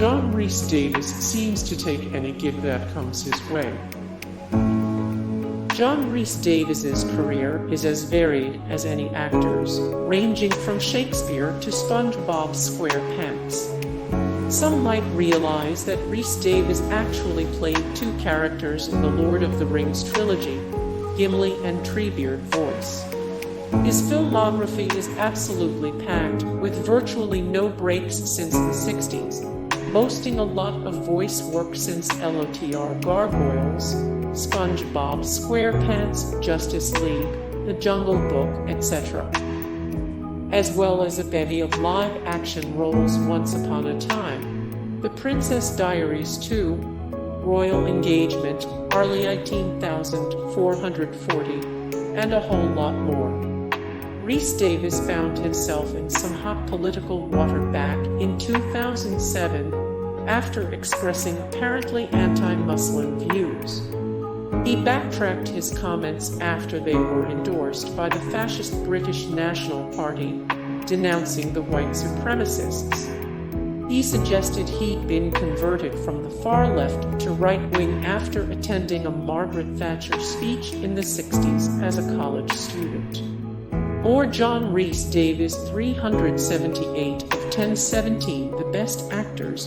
John Rhys-Davies seems to take any gig that comes his way. John Rhys-Davies' career is as varied as any actor's, ranging from Shakespeare to SpongeBob SquarePants. Some might realize that Rhys-Davies actually played two characters in the Lord of the Rings trilogy, Gimli and Treebeard voice. His filmography is absolutely packed, with virtually no breaks since the 60s, boasting a lot of voice work since LOTR Gargoyles, SpongeBob SquarePants, Justice League, The Jungle Book, etc., as well as a bevy of live-action roles Once Upon a Time, The Princess Diaries 2, Royal Engagement, Arlie 18,440, and a whole lot more. Rhys-Davies found himself in some hot political water back in 2007 after expressing apparently anti-Muslim views. He backtracked his comments after they were endorsed by the fascist British National Party, denouncing the white supremacists. He suggested he'd been converted from the far left to right wing after attending a Margaret Thatcher speech in the 60s as a college student. Or John Rhys-Davies, 378 of 1017, The Best Actors,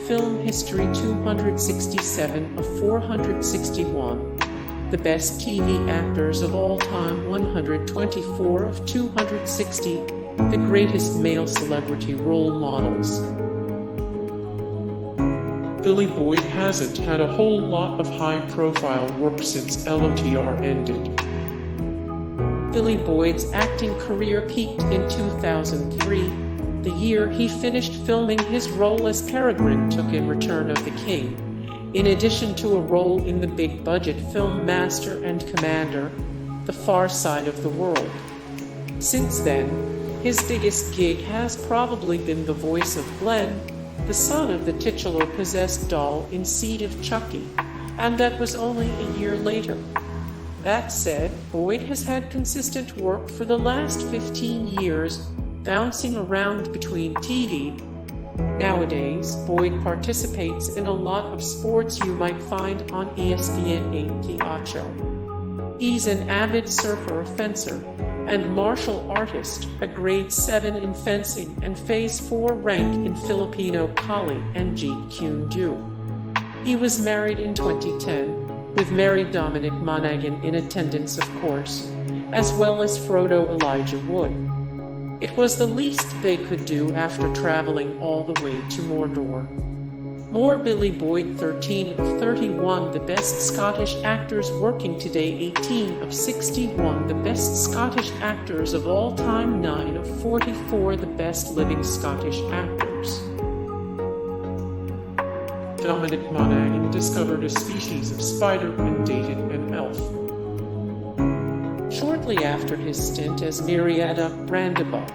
Film History 267 of 461, The Best TV Actors of All Time 124 of 260, The Greatest Male Celebrity Role Models. Billy Boyd hasn't had a whole lot of high-profile work since LOTR ended. Billy Boyd's acting career peaked in 2003, the year he finished filming his role as Peregrine Took in Return of the King, in addition to a role in the big-budget film Master and Commander, The Far Side of the World. Since then, his biggest gig has probably been the voice of Glenn, the son of the titular possessed doll in Seed of Chucky, and that was only a year later. That said, Boyd has had consistent work for the last 15 years, bouncing around between TV. Nowadays, Boyd participates in a lot of sports you might find on ESPN 8 The Ocho. He's an avid surfer fencer and martial artist, a grade 7 in fencing and phase 4 rank in Filipino Kali and Jeet Kune Do. He was married in 2010, with married Dominic Monaghan in attendance of course, as well as Frodo Elijah Wood. It was the least they could do after traveling all the way to Mordor. More Billy Boyd, 13 of 31, The Best Scottish Actors Working Today, 18 of 61, The Best Scottish Actors of All Time, 9 of 44, The Best Living Scottish Actors. Dominic Monaghan discovered a species of spider and dated an elf. Shortly after his stint as Meriadoc Brandybuck,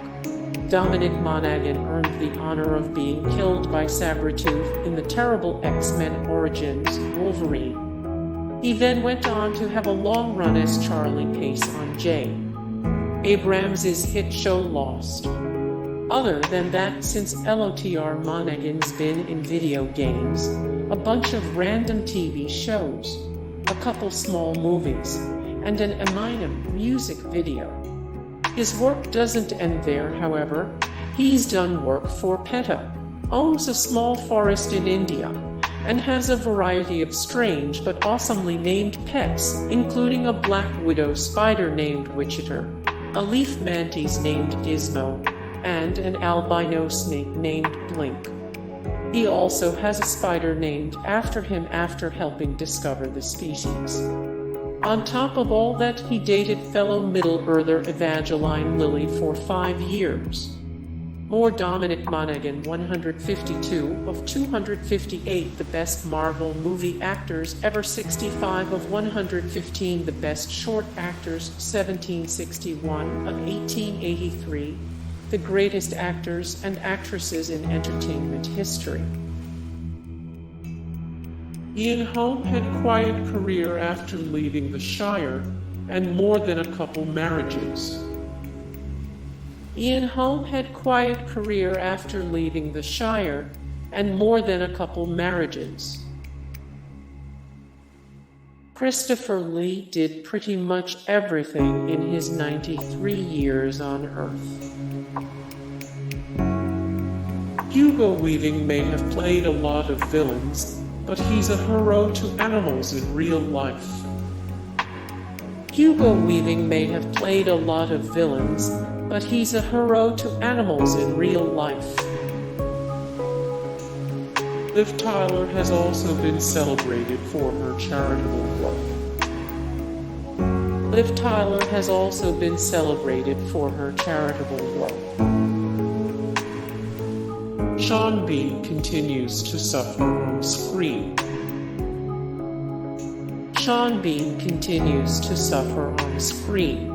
Dominic Monaghan earned the honor of being killed by Sabretooth in the terrible X-Men Origins Wolverine. He then went on to have a long run as Charlie Pace on J. Abrams' hit show Lost. Other than that, since LOTR, Monaghan's been in video games, a bunch of random TV shows, a couple small movies, and an Eminem music video. His work doesn't end there, however. He's done work for PETA, owns a small forest in India, and has a variety of strange but awesomely named pets, including a black widow spider named Wichita, a leaf mantis named Gizmo, and an albino snake named Blink. He also has a spider named after him after helping discover the species. On top of all that, he dated fellow Middle-earther Evangeline Lilly for 5 years. More Dominic Monaghan, 152 of 258, The Best Marvel Movie Actors Ever, 65 of 115, The Best Short Actors, 1761 of 1883, The Greatest Actors and Actresses in Entertainment History. Ian Holm had a quiet career after leaving the Shire, and more than a couple marriages. Ian Holm had a quiet career after leaving the Shire, and more than a couple marriages. Christopher Lee did pretty much everything in his 93 years on Earth. Hugo Weaving may have played a lot of villains, but he's a hero to animals in real life. Hugo Weaving may have played a lot of villains, but he's a hero to animals in real life. Liv Tyler has also been celebrated for her charitable work. Liv Tyler has also been celebrated for her charitable work. Sean Bean continues to suffer on screen. Sean Bean continues to suffer on screen.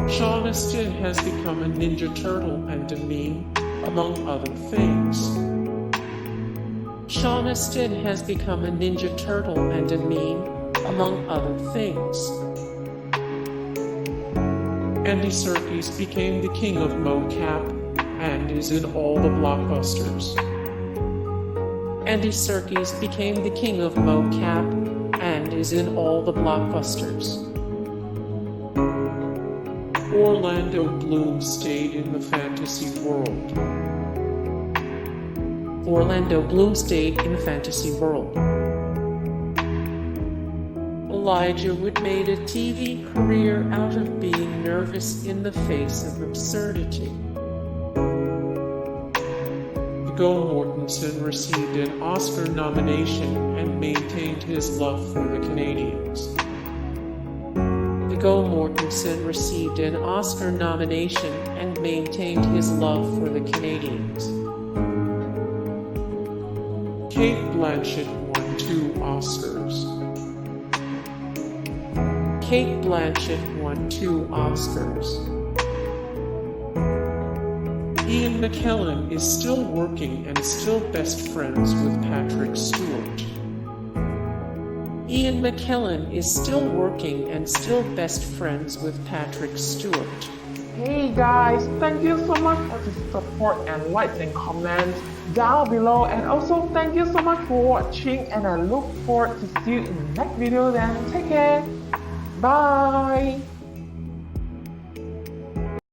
Sean Astin has become a Ninja Turtle and a meme, among other things. Sean Astin has become a Ninja Turtle and a meme, among other things. Andy Serkis became the king of mocap and is in all the blockbusters. Andy Serkis became the king of mocap and is in all the blockbusters. Orlando Bloom stayed in the fantasy world. Orlando Bloom stayed in the fantasy world. Elijah Wood made a TV career out of being nervous in the face of absurdity. Viggo Mortensen received an Oscar nomination and maintained his love for the Canadiens. Viggo Mortensen received an Oscar nomination and maintained his love for the Canadiens. Cate Blanchett won 2 Oscars. Cate Blanchett won 2 Oscars. Ian McKellen is still working and still best friends with Patrick Stewart. Ian McKellen is still working and still best friends with Patrick Stewart. Hey guys, thank you so much for the support and likes and comments down below, and also thank you so much for watching, and I look forward to see you in the next video. Then take care, bye.